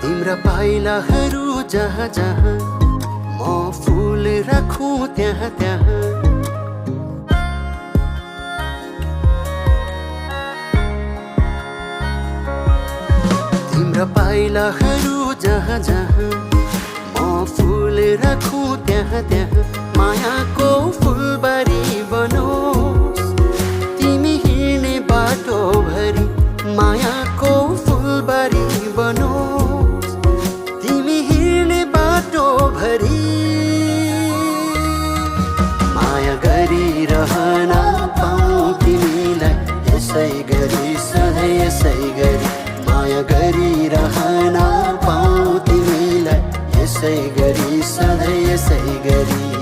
तिम्रा पाइलाहरू जहाँ जहाँ म फुल राखौँ त्यहाँ त्यहाँ तिम्रा पाइलाहरू जहाँ जहाँ म फुल राखौँ त्यहाँ त्यहाँ मायाको फुलबारी बनोस् तिमी हिँड्ने बाटोभरि मायाको फुलबारी बनोस् तिमी हिँड्ने बाटोभरि माया गरिरहन पाऊँ तिमीलाई यसै गरी सधैँ यसै गरी माया गरिरहन पाऊँ तिमीलाई यसै गरी सधैँ यसै गरी